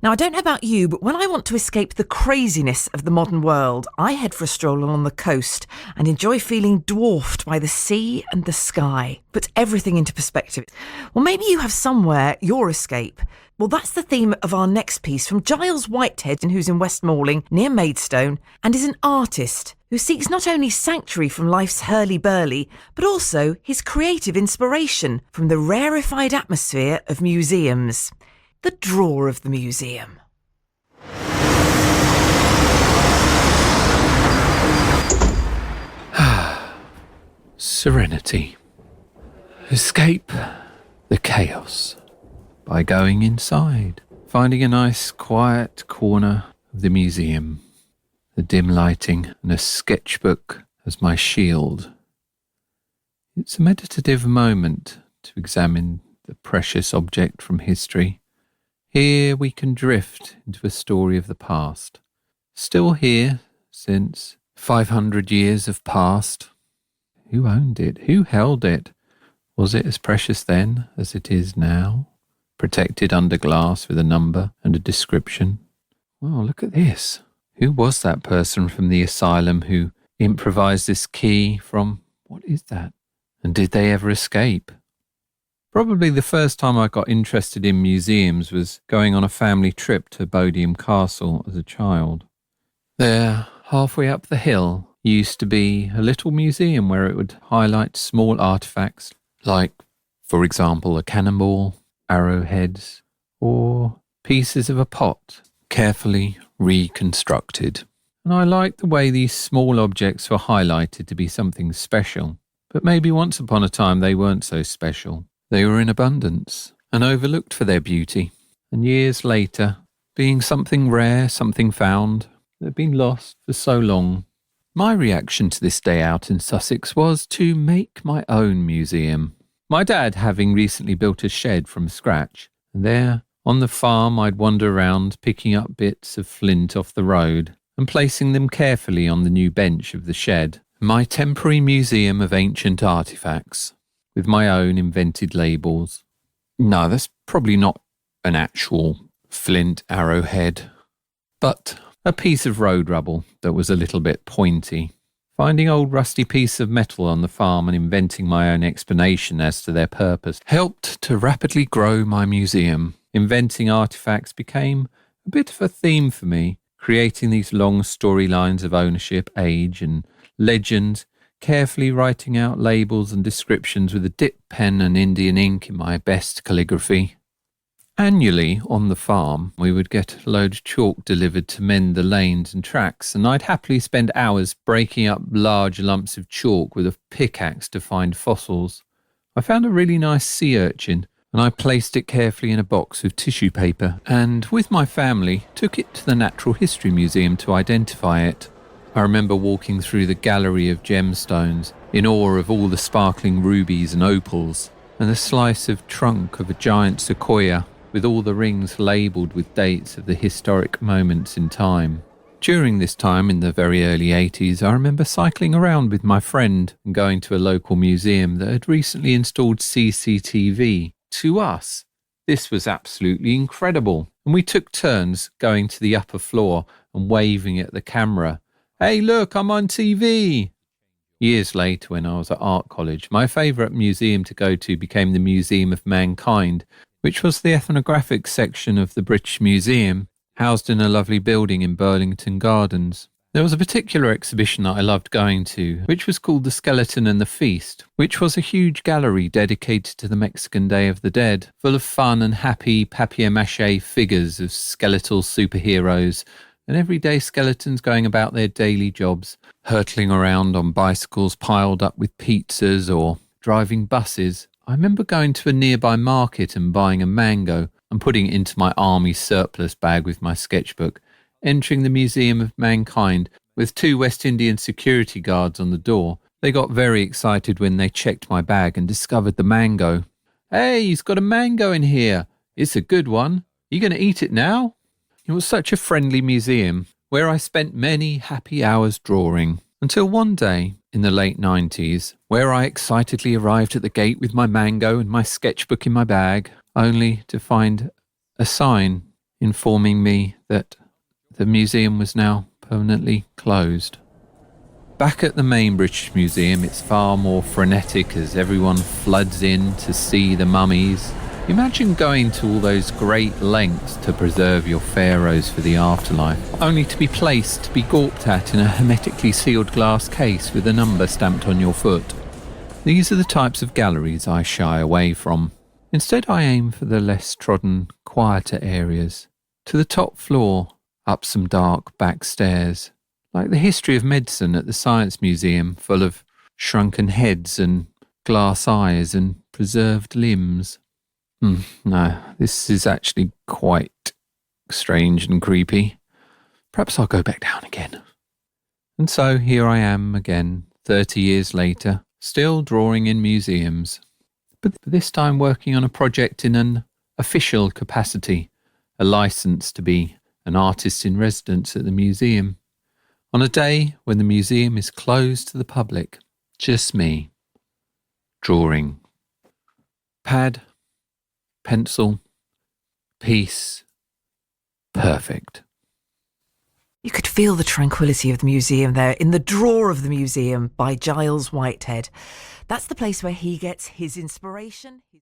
Now, I don't know about you, but when I want to escape the craziness of the modern world, I head for a stroll along the coast and enjoy feeling dwarfed by the sea and the sky. Put everything into perspective. Well, maybe you have somewhere your escape. Well, that's the theme of our next piece from Giles Whitehead, who's in West Malling, near Maidstone, and is an artist who seeks not only sanctuary from life's hurly-burly, but also his creative inspiration from the rarefied atmosphere of museums. The drawer of the museum. Serenity. Escape the chaos by going inside, finding a nice quiet corner of the museum, the dim lighting and a sketchbook as my shield. It's a meditative moment to examine the precious object from history. Here we can drift into a story of the past. Still here since 500 years have passed. Who owned it? Who held it? Was it as precious then as it is now? Protected under glass with a number and a description. Well, look at this. Who was that person from the asylum who improvised this key from... What is that? And did they ever escape? Probably the first time I got interested in museums was going on a family trip to Bodiam Castle as a child. There, halfway up the hill, used to be a little museum where it would highlight small artefacts like, for example, a cannonball, arrowheads, or pieces of a pot carefully reconstructed. And I liked the way these small objects were highlighted to be something special. But maybe once upon a time they weren't so special. They were in abundance and overlooked for their beauty, and years later, being something rare, something found, that had been lost for so long. My reaction to this day out in Sussex was to make my own museum. My dad having recently built a shed from scratch, and there, on the farm, I'd wander around picking up bits of flint off the road and placing them carefully on the new bench of the shed. My temporary museum of ancient artefacts, with my own invented labels. No, that's probably not an actual flint arrowhead, but a piece of road rubble that was a little bit pointy. Finding old rusty pieces of metal on the farm and inventing my own explanation as to their purpose helped to rapidly grow my museum. Inventing artefacts became a bit of a theme for me, creating these long storylines of ownership, age and legend, carefully writing out labels and descriptions with a dip pen and Indian ink in my best calligraphy. Annually, on the farm, we would get a load of chalk delivered to mend the lanes and tracks, and I'd happily spend hours breaking up large lumps of chalk with a pickaxe to find fossils. I found a really nice sea urchin, and I placed it carefully in a box of tissue paper, and with my family took it to the Natural History Museum to identify it. I remember walking through the gallery of gemstones, in awe of all the sparkling rubies and opals, and the slice of trunk of a giant sequoia, with all the rings labelled with dates of the historic moments in time. During this time, in the very early 80s, I remember cycling around with my friend and going to a local museum that had recently installed CCTV. To us, this was absolutely incredible, and we took turns going to the upper floor and waving at the camera. Hey, look, I'm on TV. Years later, when I was at art college, my favourite museum to go to became the Museum of Mankind, which was the ethnographic section of the British Museum, housed in a lovely building in Burlington Gardens. There was a particular exhibition that I loved going to, which was called The Skeleton and the Feast, which was a huge gallery dedicated to the Mexican Day of the Dead, full of fun and happy papier-mâché figures of skeletal superheroes and everyday skeletons going about their daily jobs, hurtling around on bicycles piled up with pizzas or driving buses. I remember going to a nearby market and buying a mango and putting it into my army surplus bag with my sketchbook, entering the Museum of Mankind with 2 West Indian security guards on the door. They got very excited when they checked my bag and discovered the mango. Hey, he's got a mango in here. It's a good one. You going to eat it now? It was such a friendly museum where I spent many happy hours drawing, until one day in the late 90s, where I excitedly arrived at the gate with my mango and my sketchbook in my bag, only to find a sign informing me that the museum was now permanently closed. Back at the main British Museum, it's far more frenetic as everyone floods in to see the mummies. Imagine going to all those great lengths to preserve your pharaohs for the afterlife, only to be placed to be gawped at in a hermetically sealed glass case with a number stamped on your foot. These are the types of galleries I shy away from. Instead, I aim for the less trodden, quieter areas. To the top floor, up some dark back stairs, like the history of medicine at the Science Museum, full of shrunken heads and glass eyes and preserved limbs. No, this is actually quite strange and creepy. Perhaps I'll go back down again. And so here I am again, 30 years later, still drawing in museums, but this time working on a project in an official capacity, a licence to be an artist in residence at the museum, on a day when the museum is closed to the public. Just me, drawing. Pad, pencil, peace, perfect. You could feel the tranquility of the museum there in The Drawer of the Museum by Giles Whitehead. That's the place where he gets his inspiration.